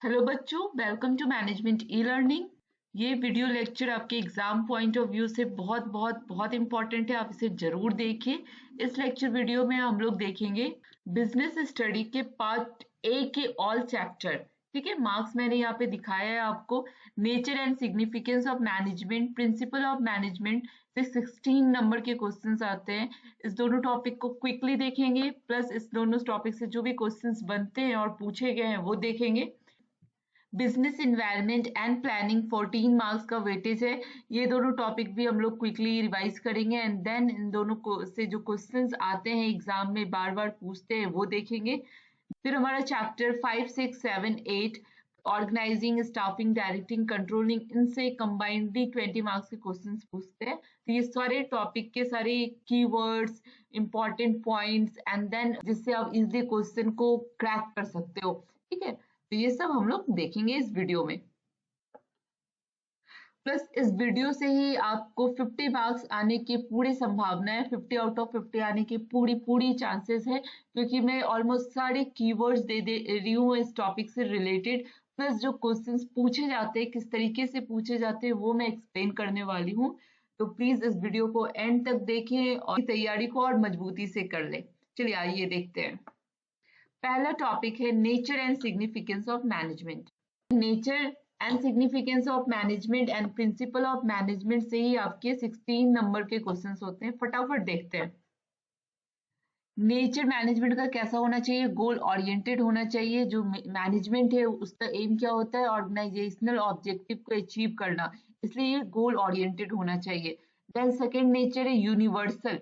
Hello बच्चों, welcome to management E learning. ये video lecture आपके एग्जाम पॉइंट ऑफ व्यू से बहुत बहुत बहुत इंपॉर्टेंट है। आप इसे जरूर देखिए। इस लेक्चर वीडियो में हम लोग देखेंगे बिजनेस स्टडी के पार्ट ए के ऑल चैप्टर। ठीक है, मार्क्स मैंने यहाँ पे दिखाया है आपको। Nature and significance of management, principal of management से 16 नंबर के क्वेश्चंस आते हैं। इस दोनों टॉपिक को क्विकली देखेंगे, प्लस इस दोनों टॉपिक से जो भी क्वेश्चंस बनते हैं और पूछे गए हैं वो देखेंगे। Business environment and planning 14 marks का वेटेज है। ये दोनों टॉपिक भी हम लोग क्विकली रिवाइज करेंगे एंड देन इन दोनों को से जो क्वेश्चंस आते हैं एग्जाम में बार बार पूछते हैं वो देखेंगे। फिर हमारा chapter 5, 6, 7, 8 organising, staffing, directing, controlling, इनसे कंबाइंडली 20 मार्क्स के क्वेश्चंस पूछते हैं। तो ये सारे टॉपिक के सारे keywords, important points and then जिससे आप इजिली क्वेश्चन को क्रैक कर सकते हो। ठीक है, तो ये सब हम लोग देखेंगे इस वीडियो में। प्लस इस वीडियो से ही आपको 50 मार्क्स आने की पूरी संभावना है। 50 आउट ऑफ 50 आने की पूरी चांसेस है, क्योंकि मैं ऑलमोस्ट सारे कीवर्ड्स दे रही हूँ इस टॉपिक से रिलेटेड। प्लस जो क्वेश्चंस पूछे जाते हैं, किस तरीके से पूछे जाते हैं, वो मैं एक्सप्लेन करने वाली हूँ। तो प्लीज इस वीडियो को एंड तक देखें और तैयारी को और मजबूती से कर लें। चलिए आइए देखते हैं। पहला टॉपिक है nature and significance of management. Nature and significance of management and principal of management से ही आपके 16 नंबर के क्वेश्चंस होते हैं। फटाफट देखते हैं। नेचर मैनेजमेंट का कैसा होना चाहिए? गोल ओरिएंटेड होना चाहिए। जो मैनेजमेंट है उसका एम क्या होता है? ऑर्गेनाइजेशनल ऑब्जेक्टिव को अचीव करना, इसलिए ये गोल ओरिएंटेड होना चाहिए। देन सेकेंड नेचर है यूनिवर्सल।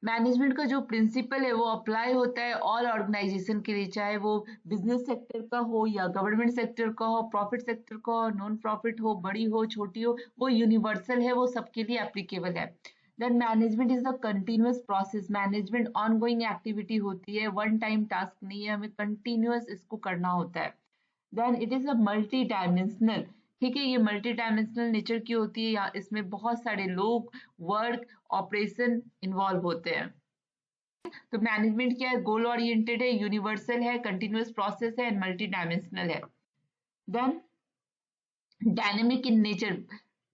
मैनेजमेंट का जो प्रिंसिपल है वो अप्लाई होता है ऑल ऑर्गेनाइजेशन के लिए, चाहे वो बिजनेस सेक्टर का हो या गवर्नमेंट सेक्टर का हो, प्रॉफिट सेक्टर का हो, नॉन प्रॉफिट हो, बड़ी हो छोटी हो, वो यूनिवर्सल है, वो सबके लिए एप्लीकेबल है। Then management is the continuous process. Management ongoing activity होती है, वन टाइम टास्क नहीं है, हमें कंटिन्यूअस इसको करना होता है। Then it is a multi dimensional. ठीक है, ये मल्टी डायमेंशनल नेचर की होती है, या इसमें बहुत सारे लोग, वर्क, ऑपरेशन इन्वॉल्व होते हैं। तो मैनेजमेंट क्या है? गोल ओरिएंटेड है, यूनिवर्सल है, कंटिन्यूअस प्रोसेस है एंड मल्टी डायमेंशनल है। Then dynamic in nature.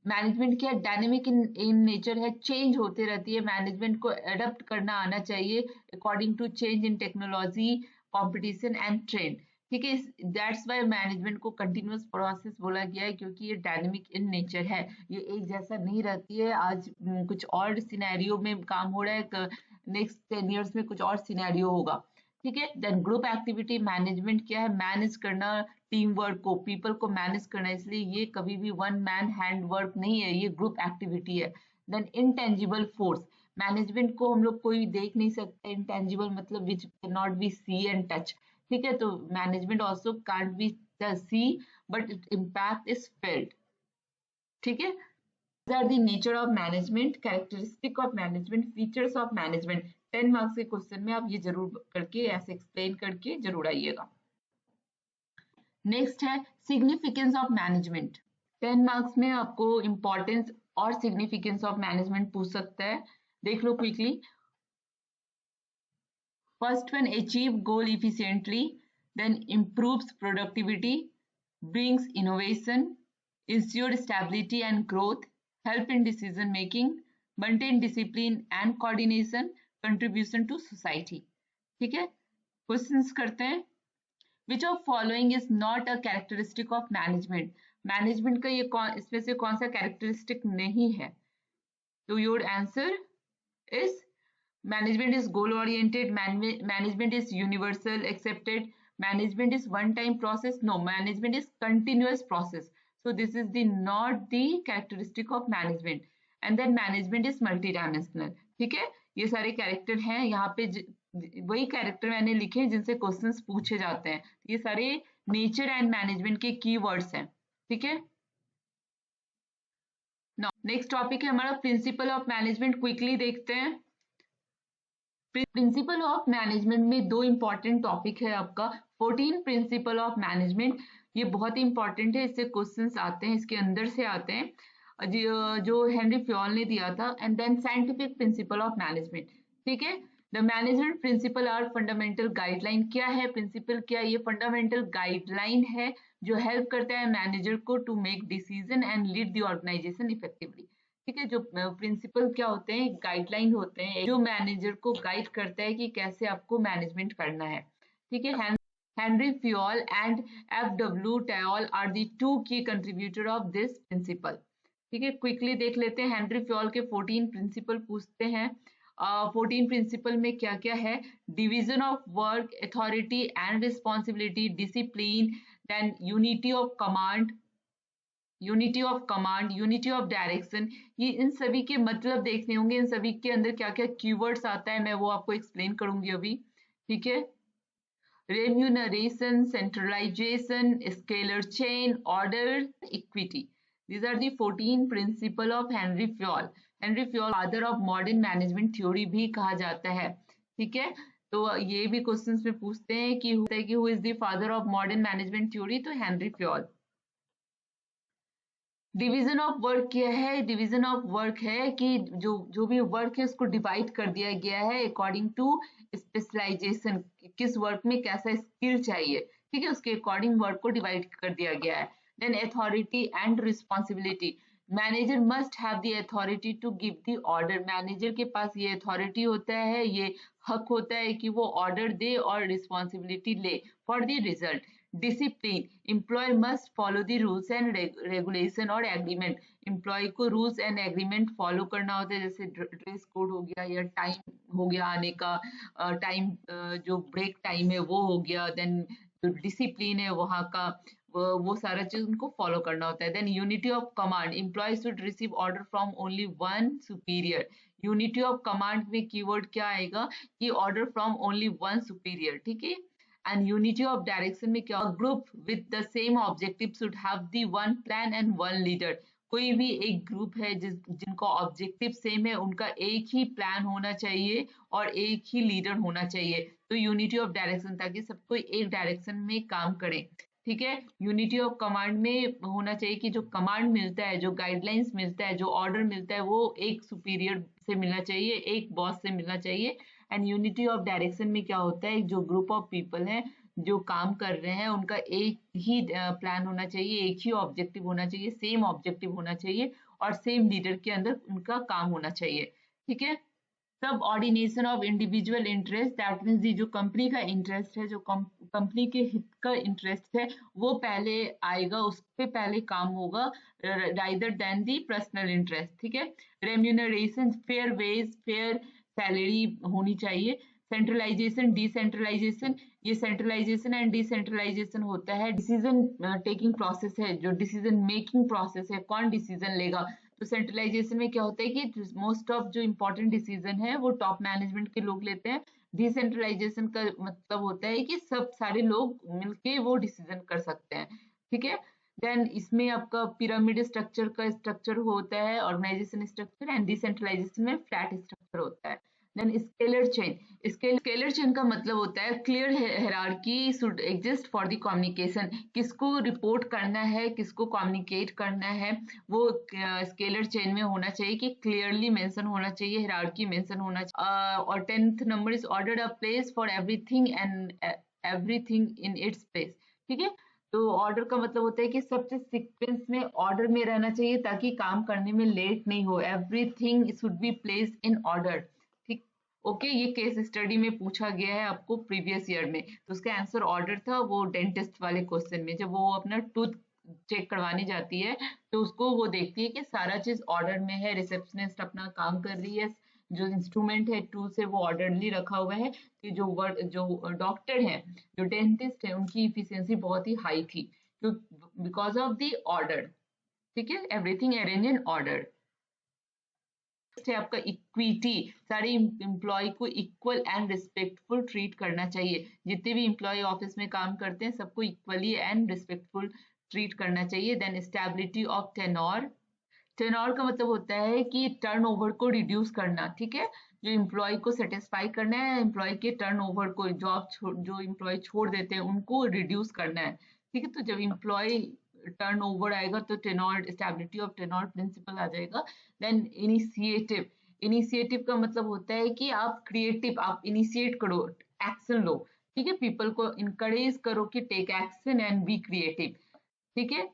Management क्या है? डायनेमिक इन नेचर है, चेंज होते रहती है। मैनेजमेंट को अडॉप्ट करना आना चाहिए according to change in technology, competition and trend. ठीक है, दैट्स वाई मैनेजमेंट को कंटिन्यूअस प्रोसेस बोला गया है, क्योंकि ये डायनेमिक इन नेचर है। ये एक जैसा नहीं रहती है। आज कुछ और सिनेरियो में काम हो रहा है, नेक्स्ट 10 ईयर्स में कुछ और सिनेरियो होगा। ठीक है, देन ग्रुप एक्टिविटी। मैनेजमेंट क्या है? मैनेज करना टीम वर्क को, पीपल को मैनेज करना, इसलिए ये कभी भी वन मैन हैंड वर्क नहीं है, ये ग्रुप एक्टिविटी है। Then intangible force. मैनेजमेंट को हम लोग कोई देख नहीं सकते। इनटेंजिबल मतलब which can not be see and touch. ठीक है, तो management also can't be see but it impact is felt. ठीक है, are the nature of management, characteristic of management, features of management। 10 marks के क्वेश्चन में आप ये जरूर करके ऐसे एक्सप्लेन करके जरूर आइएगा। नेक्स्ट है सिग्निफिकेंस ऑफ मैनेजमेंट। 10 मार्क्स में आपको इंपॉर्टेंस और सिग्निफिकेंस ऑफ मैनेजमेंट पूछ सकता है। देख लो quickly. First one, achieve goal efficiently, then improves productivity, brings innovation, ensure stability and growth, help in decision making, maintain discipline and coordination, contribution to society। ठीक है, क्वेश्चंस करते हैं। विच of following is not a characteristic of management. Management का ये इसमें से कौन सा कैरेक्टरिस्टिक नहीं है? तो your answer is management is goal oriented, management is universal accepted, management is one time process, no, management is continuous process, so this is the not the characteristic of management। and then management is multidimensional। ठीक है, ये सारे character हैं यहाँ पे, वही character मैंने लिखे जिनसे क्वेश्चंस पूछे जाते हैं। ये सारे नेचर एंड मैनेजमेंट के कीवर्ड्स हैं। ठीक है, नेक्स्ट टॉपिक है हमारा प्रिंसिपल ऑफ मैनेजमेंट। क्विकली देखते हैं। प्रिंसिपल ऑफ मैनेजमेंट में दो इंपॉर्टेंट टॉपिक है आपका। 14 प्रिंसिपल ऑफ मैनेजमेंट, ये बहुत ही इंपॉर्टेंट है, इससे क्वेश्चंस आते हैं, इसके अंदर से आते हैं, जो हेनरी फ्योल ने दिया था। And then scientific principle of management. ठीक है, the management principle are fundamental guideline. क्या है प्रिंसिपल? क्या ये फंडामेंटल गाइडलाइन है जो हेल्प करता है मैनेजर को to make decision and lead the organisation effectively. ठीक है, जो प्रिंसिपल क्या होते हैं, गाइडलाइन होते हैं जो मैनेजर को गाइड करता है कि कैसे आपको मैनेजमेंट करना है। ठीक है, Henri Fayol and F W. Taylor are the two key contributor of this principle. ठीक है, क्विकली देख लेते हैं। हेनरी फ्योल के 14 प्रिंसिपल पूछते हैं। 14 प्रिंसिपल में क्या क्या है? Division of work, authority and responsibility, discipline, then unity of command, unity of direction. ये इन सभी के मतलब देखने होंगे, इन सभी के अंदर क्या क्या कीवर्ड्स आता है मैं वो आपको एक्सप्लेन करूंगी अभी। ठीक है, remuneration, centralization, scalar chain, order, equity. These are the 14 principle of Henry Fayol. Henry Fayol father of modern management theory भी कहा जाता है। ठीक है, तो ये भी क्वेश्चंस में पूछते हैं कि who is the father of modern management theory? तो Henry Fayol. Division of work क्या है? डिवीजन ऑफ वर्क है कि जो भी वर्क है उसको डिवाइड कर दिया गया है अकॉर्डिंग टू स्पेशलाइजेशन, किस वर्क में कैसा स्किल चाहिए। ठीक है, उसके अकॉर्डिंग वर्क को डिवाइड कर दिया गया है। Then authority and responsibility, manager must have the authority to give the order. Manager के पास ये अथॉरिटी होता है, ये हक होता है कि वो ऑर्डर दे और रिस्पॉन्सिबिलिटी ले for the result. Discipline, employ must follow the rules and regulation और एग्रीमेंट। एम्प्लॉय को रूल्स एंड एग्रीमेंट फॉलो करना होता है, जैसे ड्रेस कोड हो गया या टाइम हो गया आने का, टाइम जो ब्रेक टाइम है वो हो गया। देन जो डिसिप्लिन है वहाँ का वो सारा चीज उनको फॉलो करना होता है। Then unity of command, employ should receive order from only one superior. Unity of command में कीवर्ड क्या आएगा कि order from only one superior. ठीक है, एंड यूनिटी ऑफ डायरेक्शन में क्या, group with the same objective should have the one plan and one leader. कोई भी एक ग्रुप है जिनका ऑब्जेक्टिव सेम है, उनका एक ही प्लान होना चाहिए और एक ही लीडर होना चाहिए। तो यूनिटी ऑफ डायरेक्शन, ताकि सबको एक डायरेक्शन में काम करें। ठीक है, यूनिटी ऑफ कमांड में होना चाहिए कि जो कमांड मिलता है, जो गाइडलाइंस मिलता है, जो ऑर्डर मिलता है वो एक सुपीरियर से मिलना चाहिए, एक बॉस से मिलना चाहिए। एंड यूनिटी ऑफ डायरेक्शन में क्या होता है, जो ग्रुप ऑफ पीपल है जो काम कर रहे हैं उनका एक ही प्लान होना चाहिए, एक ही ऑब्जेक्टिव होना चाहिए, सेम ऑब्जेक्टिव होना चाहिए और सेम लीडर के अंदर उनका काम होना चाहिए। ठीक है, सब ordination of individual interest, that means जो कंपनी का इंटरेस्ट है, जो कंपनी के हित का इंटरेस्ट है वो पहले आएगा, उस पर पहले काम होगा rather than the personal interest. ठीक है, remuneration, fair wage, fair salary होनी चाहिए। सेंट्रलाइजेशन, डिसेंट्रलाइजेशन, ये सेंट्रलाइजेशन एंड डिसेंट्रलाइजेशन होता है डिसीजन टेकिंग प्रोसेस है, जो डिसीजन मेकिंग प्रोसेस है, कौन डिसीजन लेगा। तो सेंट्रलाइजेशन में क्या होता है कि मोस्ट ऑफ जो इंपॉर्टेंट डिसीजन है वो टॉप मैनेजमेंट के लोग लेते हैं। डिसेंट्रलाइजेशन का मतलब होता है कि सब सारे लोग मिलके वो डिसीजन कर सकते हैं। ठीक है, देन इसमें आपका पिरामिड स्ट्रक्चर का स्ट्रक्चर होता है, ऑर्गेनाइजेशन स्ट्रक्चर, एंड डिसेंट्रलाइजेशन में फ्लैट स्ट्रक्चर होता है। Then scalar chain, scalar chain का मतलब होता है clear hierarchy should exist for the communication. किसको रिपोर्ट करना है, किसको कम्युनिकेट करना है, वो स्केलर चेन में होना चाहिए कि क्लियरली मेंशन होना चाहिए, हायरार्की मेंशन होना चाहिए। और 10th number is order a place for everything and everything in its place. ठीक है, तो ऑर्डर का मतलब होता है कि सब चीज सीक्वेंस में ऑर्डर में रहना चाहिए ताकि काम करने में लेट नहीं हो। Everything should be placed in order. ठीक, ओके, ये केस स्टडी में पूछा गया है आपको प्रीवियस ईयर में, तो उसका आंसर ऑर्डर था वो डेंटिस्ट वाले क्वेश्चन में। जब वो अपना टूथ चेक करवाने जाती है तो उसको वो देखती है कि सारा चीज ऑर्डर में है, रिसेप्शनिस्ट अपना काम कर रही है, जो इंस्ट्रूमेंट है टूल से वो ऑर्डरली रखा हुआ है। कि जो डॉक्टर है, जो डेंटिस्ट है, उनकी इफिशियंसी बहुत ही हाई थी बिकॉज ऑफ द ऑर्डर। ठीक है, एवरीथिंग अरेंज इन ऑर्डर। है आपका इक्विटी, सारे एम्प्लॉय को इक्वल एंड रिस्पेक्टफुल ट्रीट करना चाहिए। जितने भी एम्प्लॉय ऑफिस में काम करते हैं सबको इक्वली एंड रिस्पेक्टफुल ट्रीट करना चाहिए। Then stability of tenure, tenure का मतलब होता है कि टर्नओवर को रिड्यूस करना। ठीक है, जो एम्प्लॉय को सेटिस्फाई करना है, एम्प्लॉय के टर्नओवर को, जो एम्प्लॉय छोड़ देते हैं उनको रिड्यूस करना है। ठीक है, तो जब एम्प्लॉय टर्नओवर आएगा तो tenure, stability of tenure principle आ जाएगा। देन इनिशिएटिव, इनिशिएटिव का मतलब होता है कि आप क्रिएटिव, आप इनिशिएट करो, एक्शन लो, ठीक है, पीपल को इनकरेज करो कि take action and be creative, ठीक है।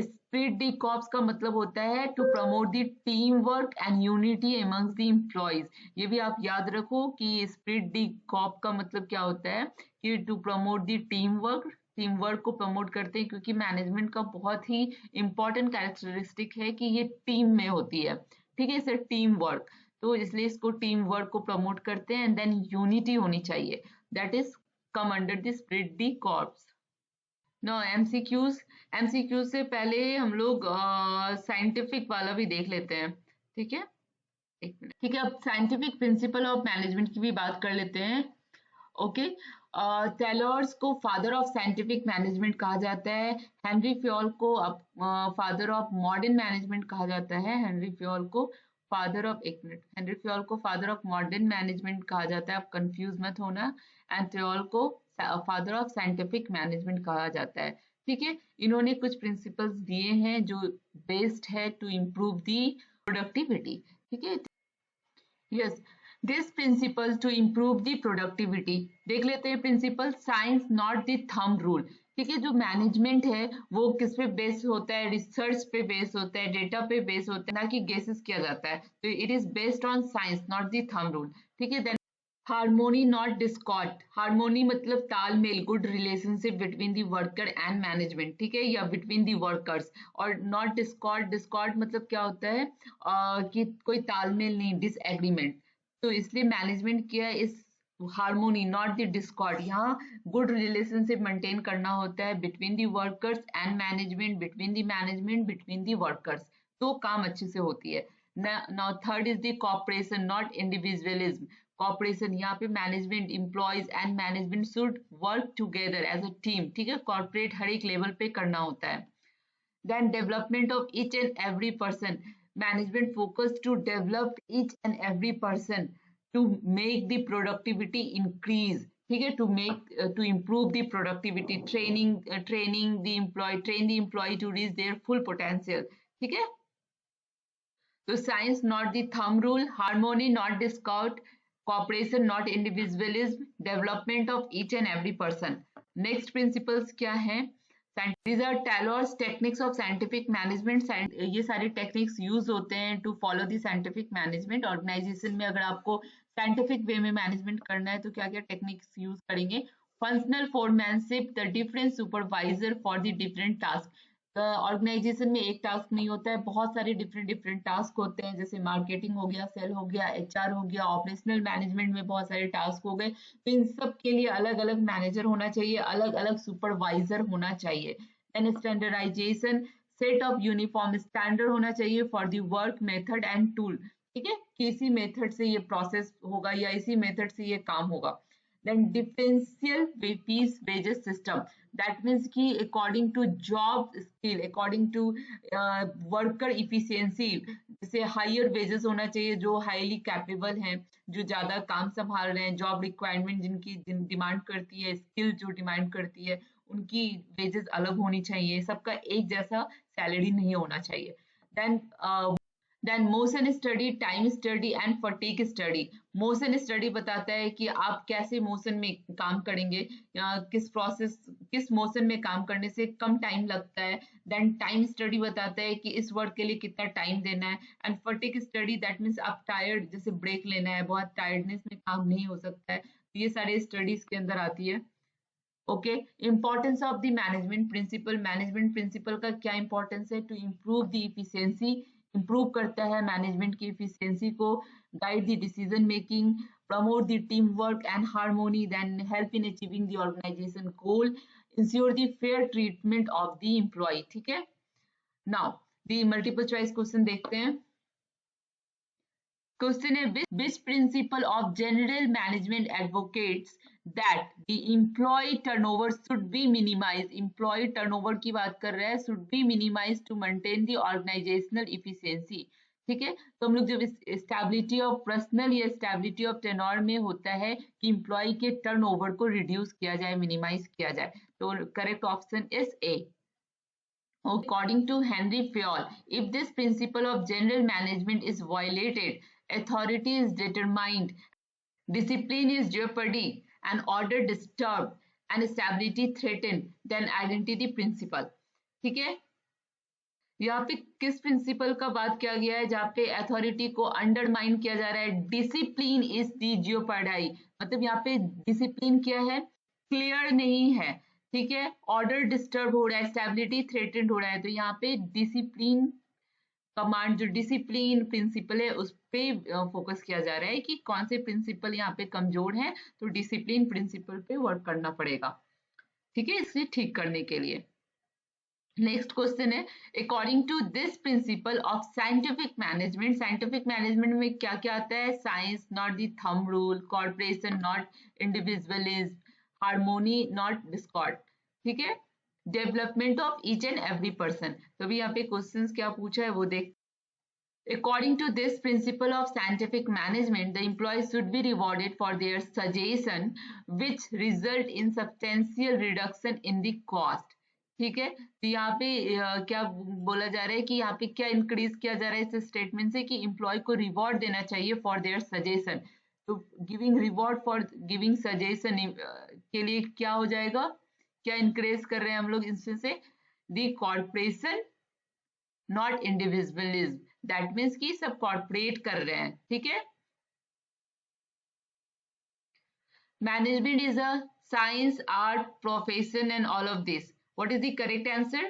स्प्रिट दी कॉप्स का मतलब होता है to promote the team work and unity amongst the employees. ये भी आप याद रखो कि स्प्रिट दी कॉप का मतलब क्या होता है कि to promote the team work को प्रमोट करते हैं, क्योंकि मैनेजमेंट का बहुत ही इंपॉर्टेंट कैरेक्टरिस्टिक है कि ये टीम में होती है, ठीक है, इसे टीम वर्क, तो इसलिए इसको टीम वर्क को प्रमोट करते हैं। एंड देन यूनिटी होनी चाहिए, that is come under the spirit de corps. No MCQs, MCQs से पहले हम लोग साइंटिफिक वाला भी देख लेते हैं, ठीक है, एक मिनट, ठीक है। अब साइंटिफिक प्रिंसिपल ऑफ मैनेजमेंट की भी बात कर लेते हैं। ओके, टेलर्स को फादर ऑफ साइंटिफिक मैनेजमेंट कहा जाता है। हेनरी फ्योल को फादर ऑफ मॉडर्न मैनेजमेंट कहा जाता है। हेनरी फ्योल को फादर ऑफ, एक मिनट, हेनरी फ्योल को फादर ऑफ मॉडर्न मैनेजमेंट कहा जाता है, आप कंफ्यूज मत होना। एंड ट्योल को फादर ऑफ साइंटिफिक मैनेजमेंट कहा जाता है, ठीक है। इन्होंने कुछ प्रिंसिपल्स दिए हैं जो बेस्ड है टू इम्प्रूव दी प्रोडक्टिविटी, ठीक है। Yes, this principle to improve the productivity, देख लेते हैं principle. Science not the thumb rule, ठीक है। जो मैनेजमेंट है वो किस पे बेस होता है, रिसर्च पे बेस होता है, डेटा पे बेस होता है, ना कि गेसेस किया जाता है, तो it is based on science not the thumb rule, ठीक है। हार्मोनी नॉट डिस्कॉर्ड, हार्मोनी मतलब तालमेल, good relationship between the worker and management, ठीक है, या बिटवीन दी वर्कर्स। और नॉट डिस्कॉर्ड, डिस्कॉर्ड मतलब क्या होता है कि कोई तालमेल नहीं, डिसएग्रीमेंट, तो इसलिए मैनेजमेंट क्या है, इस हार्मोनी नॉट द डिस्कॉर्ड, यहाँ गुड रिलेशनशिप मेंटेन करना होता है between the workers and management, between the management, between the workers, तो काम अच्छे से होती है। Now third is the cooperation not individualism, corporation, यहाँ पे management, employees and management should work together as a team, ठीक है, कॉर्पोरेट हर एक लेवल पे करना होता है। Then development of each and every person, management focus to develop each and every person to make the productivity increase, ठीक है, to make to improve the productivity, training the employee, train the employee to reach their full potential, ठीक है। तो science not the thumb rule, harmony not discord, cooperation not individualism, development of each and every person। next principles क्या है, these are Taylor's techniques of scientific management। ये सारे techniques use होते हैं to follow the scientific management. Organization में अगर आपको scientific way में मैनेजमेंट करना है तो क्या क्या टेक्निक्स यूज करेंगे। Functional foremanship, the different supervisor for the different task, organization में एक टास्क नहीं होता है, बहुत सारे डिफरेंट डिफरेंट टास्क होते हैं, जैसे मार्केटिंग हो गया, सेल हो गया, एचआर हो गया, ऑपरेशनल मैनेजमेंट में बहुत सारे टास्क हो गए, तो इन सब के लिए अलग अलग मैनेजर होना चाहिए, अलग अलग सुपरवाइजर होना चाहिए। Then standardization, set of uniform standard होना चाहिए for the work method and tool, ठीक है, कि इसी मेथड से ये प्रोसेस होगा या इसी मेथड से ये काम होगा। then differential fees wages system, that means कि according to job skill, according to worker efficiency, जैसे higher wages होना चाहिए जो highly capable हैं, जो ज्यादा काम संभाल रहे हैं, जॉब रिक्वायरमेंट जिनकी डिमांड करती है, स्किल जो डिमांड करती है, उनकी वेजेस अलग होनी चाहिए, सबका एक जैसा सैलरी नहीं होना चाहिए। Then motion study, time study and fatigue study. Motion study बताता है कि आप कैसे मोशन में काम करेंगे, किस मोशन में काम करने से कम टाइम लगता है। देन टाइम स्टडी बताता है कि इस वर्क के लिए कितना टाइम देना है। And fatigue study, that means आप टायर्ड, जैसे ब्रेक लेना है, बहुत टायर्डनेस में काम नहीं हो सकता है, तो ये सारे स्टडीज के अंदर आती है। Okay, importance of the management principle, management principle का क्या इंपॉर्टेंस है, to improve the efficiency, improve करता है मैनेजमेंट की इफिशियंसी को, guide the decision making, promote the team work and harmony, then help in achieving the organization goal, ensure the fair treatment of the employee, ठीक है। Now the multiple choice question देखते हैं। Question है, which principle of general management advocates that the employee turnover should be minimized, employee turnover की बात कर रहा है, should be minimized to maintain the organizational efficiency, ठीक है। तो हम लोग जब स्टेबिलिटी ऑफ पर्सनल या स्टेबिलिटी ऑफ टेनोर में होता है कि एम्प्लॉय के टर्नओवर को रिड्यूस किया जाए, मिनिमाइज किया जाए, तो correct option is a. According to Henry Fayol, if this principle of general management is violated, authority is determined, discipline is jeopardy, and order disturbed, and stability threatened, then identity principle. ठीक है, यहाँ पे किस principal का बात किया गया है जहाँ पे अथॉरिटी को अंडरमाइन किया जा रहा है? डिसिप्लिन इज दी जियोपार्डाई, मतलब यहाँ पे डिसिप्लिन क्या है? क्लियर नहीं है, ठीक है। ऑर्डर डिस्टर्ब हो रहा है, स्टेबिलिटी थ्रेटेंड हो रहा है, तो यहाँ पे डिसिप्लिन कमांड, जो डिसिप्लिन प्रिंसिपल है उस पे फोकस किया जा रहा है कि कौन से प्रिंसिपल यहाँ पे कमजोर है, तो डिसिप्लिन प्रिंसिपल पे वर्क करना पड़ेगा, ठीक है, इसे ठीक करने के लिए। नेक्स्ट क्वेश्चन है, according to this principle of scientific management, scientific management में क्या क्या आता है? Science not the thumb rule, corporation not individualism, harmony not discord, ठीक है, development of each and every person. तो अभी यहाँ पे क्वेश्चंस क्या पूछा है वो देख। According to this principle of scientific management, the employees should be rewarded for their suggestion, which result in substantial reduction in the cost. ठीक है, तो यहाँ पे क्या बोला जा रहा है कि यहाँ पे क्या इंक्रीज किया जा रहा है इस स्टेटमेंट से कि एम्प्लॉय को रिवॉर्ड देना चाहिए फॉर देयर सजेशन। तो giving reward for giving suggestion के लिए क्या हो जाएगा, क्या इंक्रेज कर रहे हैं हम लोग इसमें से? The corporation not individualism, that means कि सब कॉर्पोरेट कर रहे हैं, ठीक है। Management is a science, art, profession and all of this. What is the correct answer?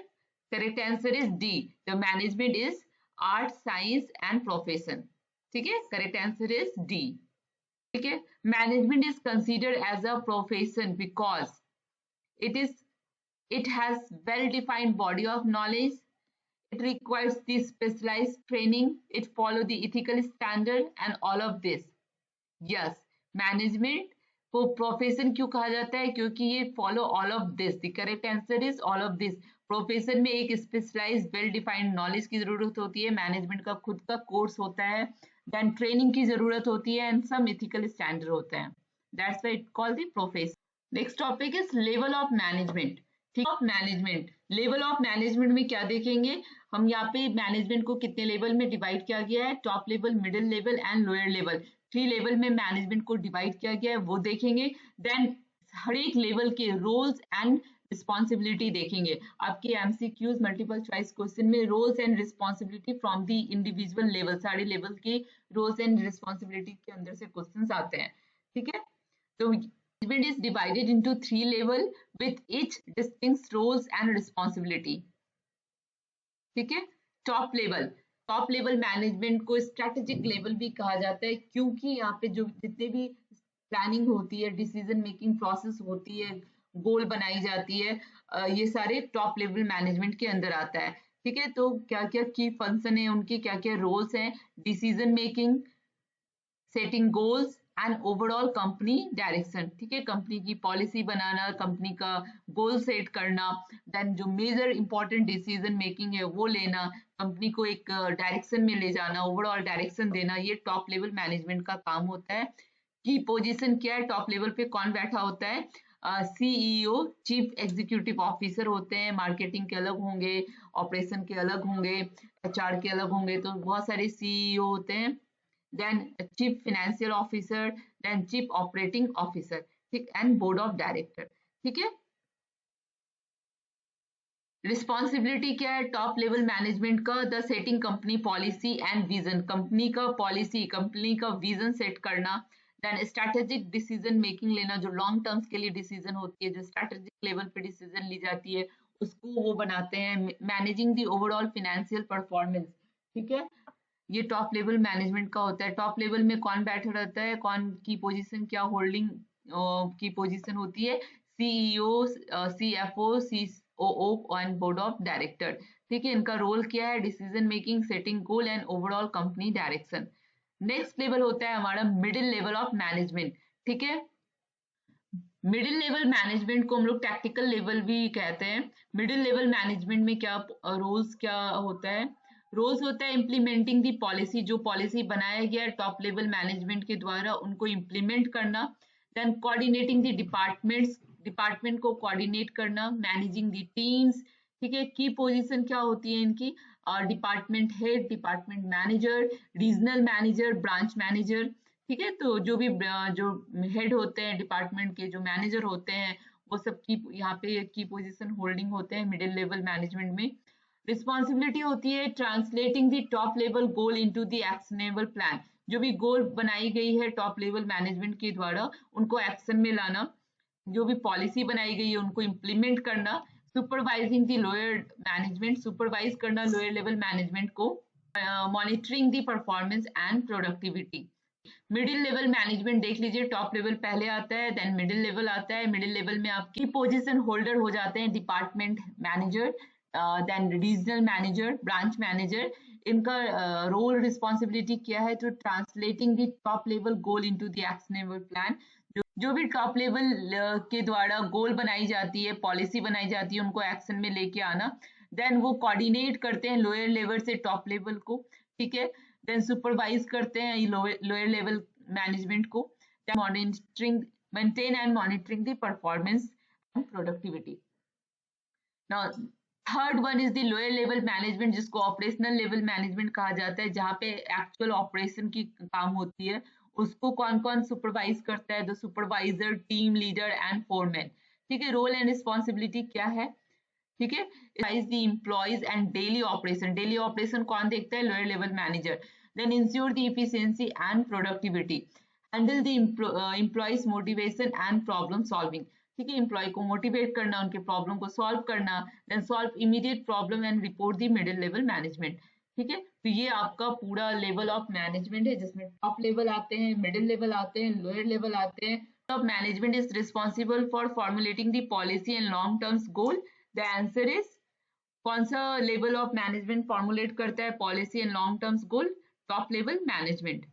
Correct answer is D, the management is art, science and profession, ठीक है, correct answer is D, ठीक है। Management is considered as a profession because it has well defined body of knowledge, it requires the specialized training, it follow the ethical standard and all of this. Yes, management को profession क्यों कहा जाता है? क्योंकि ये follow all of this, the correct answer is all of this. Profession में एक specialise well defined knowledge की जरूरत होती है, मैनेजमेंट का खुद का कोर्स होता है, देन ट्रेनिंग की जरूरत होती है एंड सम एथिकल स्टैंडर्ड होते हैं, that's why it called the profession. Next topic is level of management, ठीक, of management. Level of management में क्या देखेंगे हम? यहाँ पे मैनेजमेंट को कितने लेवल में डिवाइड किया गया है? Top level, middle level and lower level, 3 level में मैनेजमेंट को डिवाइड किया गया है, वो देखेंगे। देन हर एक लेवल के रोल्स एंड रिस्पॉन्सिबिलिटी देखेंगे। आपके एमसीक्यूज मल्टीपल चॉइस क्वेश्चन में roles and responsibility from the individual level, सारे लेवल के रोल्स एंड रिस्पॉन्सिबिलिटी के अंदर से क्वेश्चन आते हैं, ठीक है। तो management is divided into 3 levels with each distinct roles and responsibility, ठीक है। टॉप लेवल मैनेजमेंट को स्ट्रेटेजिक लेवल भी कहा जाता है, क्योंकि यहाँ पे जो जितने भी प्लानिंग होती है, डिसीजन मेकिंग प्रोसेस होती है, गोल बनाई जाती है, ये सारे टॉप लेवल मैनेजमेंट के अंदर आता है, ठीक है। तो क्या क्या की फंक्शन है उनके, क्या क्या रोल्स हैं? Decision making, setting goals and overall company direction, ठीक है, कंपनी की पॉलिसी बनाना, कंपनी का गोल सेट करना, देन जो मेजर इंपॉर्टेंट डिसीजन मेकिंग है वो लेना, कंपनी को एक डायरेक्शन में ले जाना, ओवरऑल डायरेक्शन देना, ये टॉप लेवल मैनेजमेंट का काम होता है। की पोजीशन क्या है? टॉप लेवल पे कौन बैठा होता है? सीईओ, चीफ एग्जीक्यूटिव ऑफिसर होते हैं, मार्केटिंग के अलग होंगे, ऑपरेशन के अलग होंगे, एचआर के अलग होंगे, तो बहुत सारे सीईओ होते हैं। then chief financial officer, then chief operating officer, ठीक, and board of director, ठीक है। रिस्पॉन्सिबिलिटी क्या है टॉप लेवल मैनेजमेंट का? The setting company policy and vision, company का पॉलिसी, कंपनी का विजन सेट करना, देन स्ट्रैटेजिक डिसीजन मेकिंग लेना, जो लॉन्ग टर्म्स के लिए डिसीजन होती है, जो स्ट्रैटेजिक लेवल पे डिसीजन ली जाती है उसको वो बनाते हैं। Managing the overall financial performance, ठीक है, ये टॉप लेवल मैनेजमेंट का होता है। टॉप लेवल में कौन बैठा रहता है, कौन की पोजीशन, क्या होल्डिंग की पोजीशन होती है? CEO, CFO, COO and board of director, ठीक है। इनका रोल क्या है? Decision making, setting goal and overall company direction. Next level होता है हमारा मिडिल लेवल ऑफ मैनेजमेंट, ठीक है। मिडिल लेवल मैनेजमेंट को हम लोग टैक्टिकल लेवल भी कहते हैं। मिडिल लेवल मैनेजमेंट में क्या रोल्स क्या होता है? रोल्स होता है इम्प्लीमेंटिंग दी पॉलिसी, जो पॉलिसी बनाया गया है टॉप लेवल मैनेजमेंट के द्वारा उनको इम्प्लीमेंट करना, देन कोऑर्डिनेटिंग दी डिपार्टमेंट को कोऑर्डिनेट करना, मैनेजिंग दी टीम्स, ठीक है। की पोजीशन क्या होती है इनकी? Department head, department manager, regional manager, branch manager. ठीक है, तो जो भी जो हेड होते हैं डिपार्टमेंट के, जो मैनेजर होते हैं, वो सब की यहाँ पे की पोजीशन होल्डिंग होते हैं मिडिल लेवल मैनेजमेंट में। रिस्पॉन्सिबिलिटी होती है translating the top level goal into the actionable plan. जो भी गोल बनाई गई है टॉप लेवल मैनेजमेंट के द्वारा, उनको एक्शन में लाना। जो भी पॉलिसी बनाई गई है उनको इम्प्लीमेंट करना। Supervising the lower management, supervise करना लोअर लेवल मैनेजमेंट को। Monitoring the performance and productivity. Middle level management देख लीजिए, टॉप लेवल पहले आता है, देन मिडिल लेवल आता है। मिडिल लेवल में आपकी पोजीशन होल्डर हो जाते हैं department manager, then regional manager, branch manager. इनका रोल रिस्पॉन्सिबिलिटी क्या है? To translating the top level goal into the actionable plan. जो भी टॉप लेवल के द्वारा गोल बनाई जाती है, पॉलिसी बनाई जाती है, उनको एक्शन में लेके आना। देन वो कोऑर्डिनेट करते हैं लोअर लेवल से टॉप लेवल को। ठीक है, देन सुपरवाइज करते हैं लोअर लेवल मैनेजमेंट को। Monitoring, maintain and monitoring the performance and productivity. Now third one is the lower level management, जिसको ऑपरेशनल लेवल मैनेजमेंट कहा जाता है, जहाँ पे एक्चुअल ऑपरेशन की काम होती है। उसको कौन कौन सुपरवाइज करता है? The supervisor, team leader and foreman. ठीक है, रोल एंड रिस्पॉन्सिबिलिटी क्या है? ठीक है, advise the employees and daily operation, daily operation कौन देखता है? Lower level manager. then ensure the efficiency and productivity, handle the employees motivation and problem solving। ठीक है, एम्प्लॉय को मोटिवेट करना, उनके प्रॉब्लम को सॉल्व करना। Then solve immediate problem and report the middle level management. ठीक है, तो ये आपका पूरा लेवल ऑफ मैनेजमेंट है, जिसमें टॉप लेवल आते हैं, मिडिल लेवल आते हैं, लोअर लेवल आते हैं। Top management is responsible for formulating the policy and long terms goal. The answer is, कौन सा लेवल ऑफ मैनेजमेंट फॉर्मुलेट करता है policy and long terms goal? Top level management.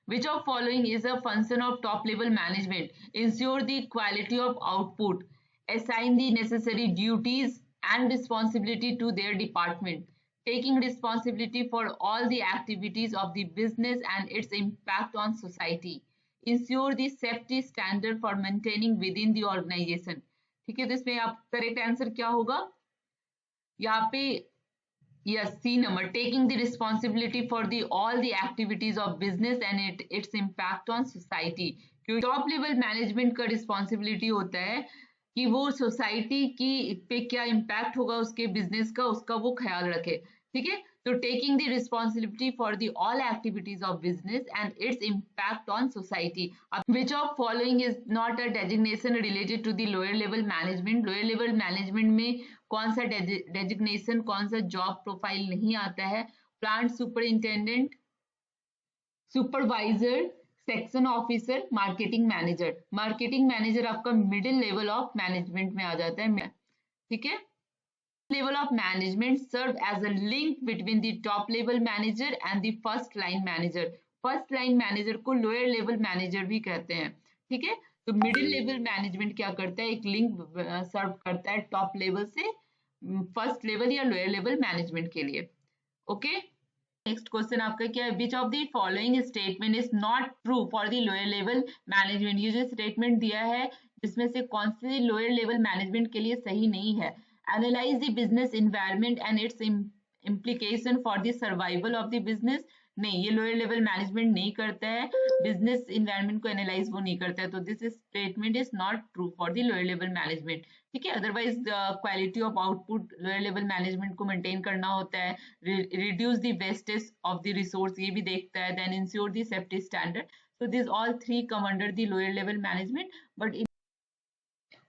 Which of following is a function of top level management? Ensure the quality of output, assign the necessary duties and responsibility to their department, taking responsibility for all the activities of the business and its impact on society, ensure the safety standard for maintaining within the organization। ठीक है, तो इसमें आप correct answer क्या होगा यहाँ पे? Yes, C number, taking the responsibility for the all the activities of business and its impact on society। क्योंकि टॉप लेवल मैनेजमेंट का रिस्पॉन्सिबिलिटी होता है कि वो सोसाइटी की पे क्या इम्पैक्ट होगा उसके बिजनेस का, उसका वो ख्याल रखे। ठीक है, तो taking the responsibility for the all activities of business and its impact on society. Which of following is not a designation related to the lower level management? Lower level management में कौन सा डेजिग्नेशन, कौन सा job profile नहीं आता है? Plant superintendent, supervisor, section officer, marketing manager. Marketing manager आपका middle level of management में आ जाता है। ठीक है, level of management serve as a link between the top level manager and the first line manager। first line manager को lower level manager भी कहते हैं। ठीक है, तो middle level management क्या करता है? एक लिंक सर्व करता है टॉप लेवल से फर्स्ट लेवल या लोअर लेवल मैनेजमेंट के लिए। ओके, नेक्स्ट क्वेश्चन आपका क्या है? Which of the following statement is not true for the lower level management? ये जो स्टेटमेंट दिया है इसमें से कौन सी लोअर लेवल मैनेजमेंट के लिए सही नहीं है? Analyze the business environment and its implication for the survival of the business। नहीं, ये लोअर लेवल मैनेजमेंट नहीं करता है, बिजनेस इन्वायरमेंट को एनालाइज वो नहीं करता है, तो this statement is not true for the lower level management. ठीक है, otherwise quality of output lower level management को मेंटेन करना होता है, reduce the wastage of the resource ये भी देखता है, then ensure the safety standard. So this all three come under the lower level management. But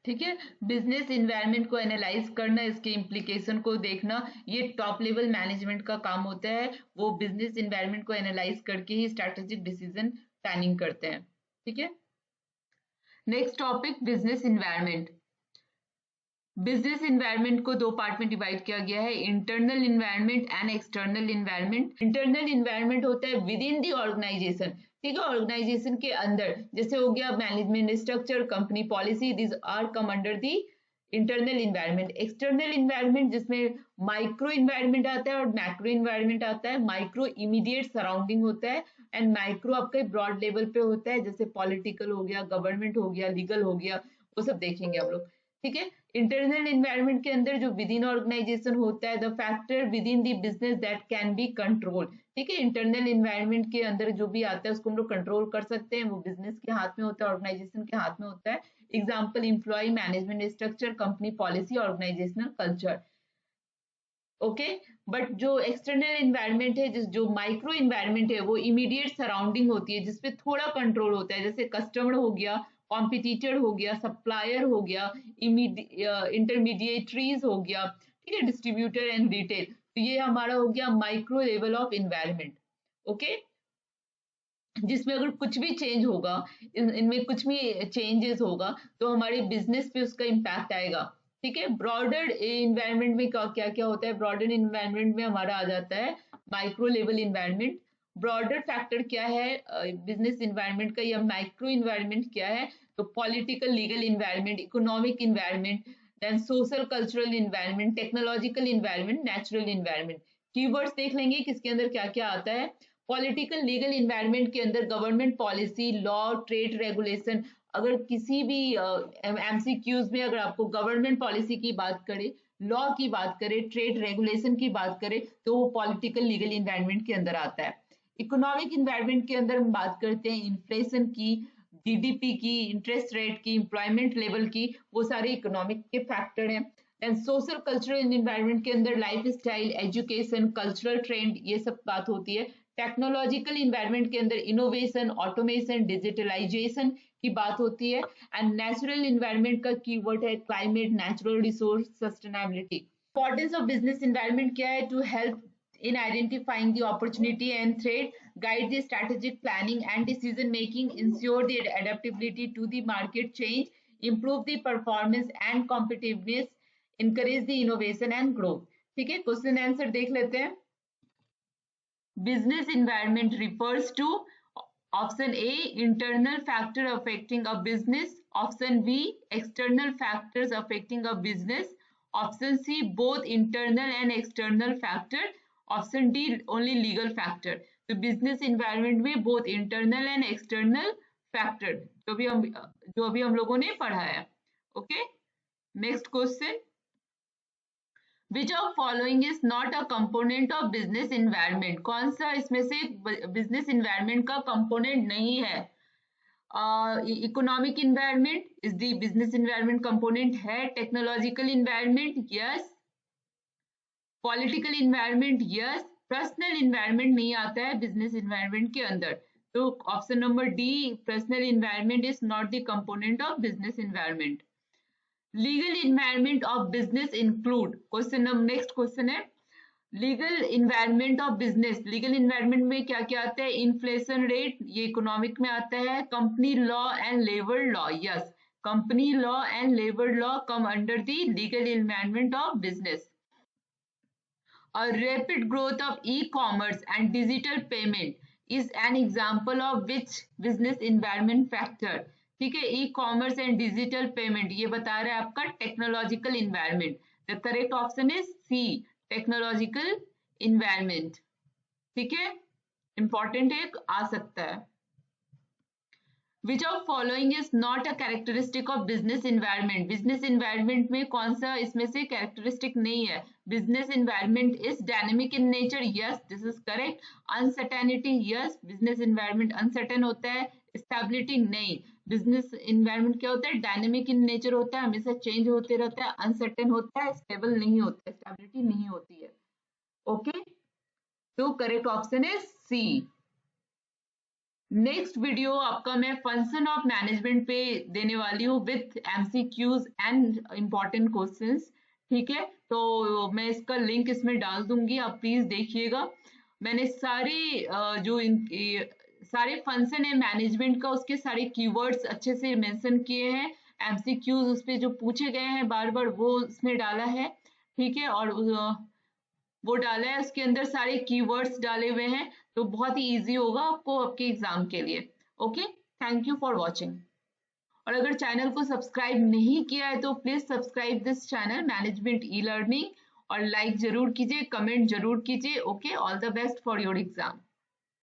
ठीक है, बिजनेस इन्वायरमेंट को एनालाइज करना, इसके इम्प्लीकेशन को देखना, ये टॉप लेवल मैनेजमेंट का काम होता है। वो बिजनेस इन्वायरमेंट को एनालाइज करके ही स्ट्रैटेजिक डिसीजन प्लानिंग करते हैं। ठीक है, next topic business environment. Business environment को दो पार्ट में डिवाइड किया गया है, internal environment and external environment. Internal environment होता है विद इन द ऑर्गेनाइजेशन। ठीक है, ऑर्गेनाइजेशन के अंदर, जैसे हो गया management structure, company policy, this are come under the internal environment. External environment जिसमें माइक्रो इन्वायरमेंट आता है और मैक्रो इन्वायरमेंट आता है। माइक्रो इमीडिएट सराउंडिंग होता है एंड माइक्रो आपके ब्रॉड लेवल पे होता है, जैसे पॉलिटिकल हो गया, गवर्नमेंट हो गया, लीगल हो गया, वो सब देखेंगे हम लोग। ठीक है। इंटरनल इन्वायरमेंट के अंदर जो विद इन ऑर्गेनाइजेशन होता है, the factor with in the business that can be control, ठीक है। इंटरनल इन्वायरमेंट के अंदर जो भी आता है उसको हम लोग कंट्रोल कर सकते हैं, वो बिजनेस के हाथ में होता है, ऑर्गेनाइजेशन के हाथ में होता है। Example employee management structure, company policy, organizational culture, okay. But जो एक्सटर्नल इन्वायरमेंट है, जो माइक्रो इन्वायरमेंट है, वो इमीडिएट सराउंडिंग होती है जिसपे थोड़ा कंट्रोल होता है, जैसे कस्टमर हो गया, कॉम्पिटिटर हो गया, सप्लायर हो गया, इंटरमीडिएटरीज हो गया, ठीक है, डिस्ट्रीब्यूटर एंड रिटेल। तो ये हमारा हो गया micro level of environment, okay, जिसमें अगर कुछ भी चेंज होगा, इनमें कुछ भी चेंजेस होगा तो हमारे बिजनेस पे उसका इम्पैक्ट आएगा, ठीक है। ब्रॉडर इन्वायरमेंट में क्या क्या होता है, ब्रॉडर इन्वायरमेंट में हमारा आ जाता है micro level environment. Broader factor क्या है बिजनेस इन्वायरमेंट का, या माइक्रो इन्वायरमेंट क्या है, तो political legal environment, economic environment, then social cultural environment, technological environment, natural environment. Keywords देख लेंगे किसके अंदर क्या क्या आता है। पॉलिटिकल लीगल इन्वायरमेंट के अंदर government policy, law, trade regulation. अगर किसी भी एमसीक्यूज में अगर आपको गवर्नमेंट पॉलिसी की बात करें, लॉ की बात करें, ट्रेड रेगुलेशन की बात करें, तो वो पॉलिटिकल लीगल इन्वायरमेंट के अंदर आता है। इकोनॉमिक इन्वायरमेंट के अंदर हम बात करते हैं इन्फ्लेशन की, जीडीपी की, इंटरेस्ट रेट की, एम्प्लॉयमेंट लेवल की, वो सारे इकोनॉमिक के फैक्टर हैं। देन सोशल कल्चरल इन्वायरमेंट के अंदर life style, education, cultural trend, ये सब बात होती है। टेक्नोलॉजिकल इन्वायरमेंट के अंदर इनोवेशन, ऑटोमेशन, डिजिटलाइजेशन की बात होती है। एंड नेचुरल इन्वायरमेंट का कीवर्ड है climate, natural resource, sustainability. Importance of business environment क्या है, to help in identifying the opportunity and threat, guide the strategic planning and decision making, ensure the adaptability to the market change, improve the performance and competitiveness, encourage the innovation and growth। ठीक है, question answer देख लेते हैं। Business environment refers to option A, internal factor affecting a business, option B, external factors affecting a business, option C, both internal and external factor, option D only legal factor. तो business environment में both internal and external factor जो अभी हम लोगों ने पढ़ा है, okay. Next question, which of following is not a component of business environment, कौन सा इसमें से बिजनेस इन्वायरमेंट का कंपोनेंट नहीं है। Economic environment is the business environment component है। Technological environment yes, political environment yes, personal environment नहीं आता है बिजनेस इन्वायरमेंट के अंदर। तो option number D, personal environment is not the component of business environment. Legal environment of business include, next question है, legal environment of business, legal environment में क्या क्या आता है, इन्फ्लेशन रेट, ये इकोनॉमिक में आता है। Company law and labour law, yes, company law and labour law come under the legal environment of business. A rapid growth of e-commerce and digital payment is an example of which business environment factor। ठीक है, e commerce and digital payment ये बता रहा है आपका technological environment. The correct option is C, technological environment. ठीक है, important है, आ सकता है। Which of following is not a characteristic of business environment? Business environment में कौन सा इसमें से characteristic नहीं है? Business environment is dynamic in nature. Yes, this is correct. Uncertainty, yes, business environment uncertain होता है. Stability नहीं. Business environment क्या होता है? Dynamic in nature होता है, हमेशा change होते रहता है, uncertain होता है, stable नहीं होता है, stability नहीं होती है. Okay? तो correct option is C. Next video आपका मैं फंक्शन ऑफ मैनेजमेंट पे देने वाली हूँ with MCQs and important questions. ठीक है, तो मैं इसका लिंक इसमें डाल दूंगी, आप प्लीज देखिएगा। मैंने सारे फंक्शन है मैनेजमेंट का, उसके सारे कीवर्ड्स अच्छे से मेंशन किए हैं। एमसीक्यूज उस पे जो पूछे गए हैं बार बार वो उसमें डाला है। ठीक है, और वो डाला है, उसके अंदर सारे कीवर्ड्स डाले हुए हैं, तो बहुत ही इजी होगा आपको आपके एग्जाम के लिए। Okay, thank you for watching. और अगर चैनल को सब्सक्राइब नहीं किया है तो please subscribe this channel management E learning, और लाइक जरूर कीजिए, कमेंट जरूर कीजिए। Okay, all the best for your exam.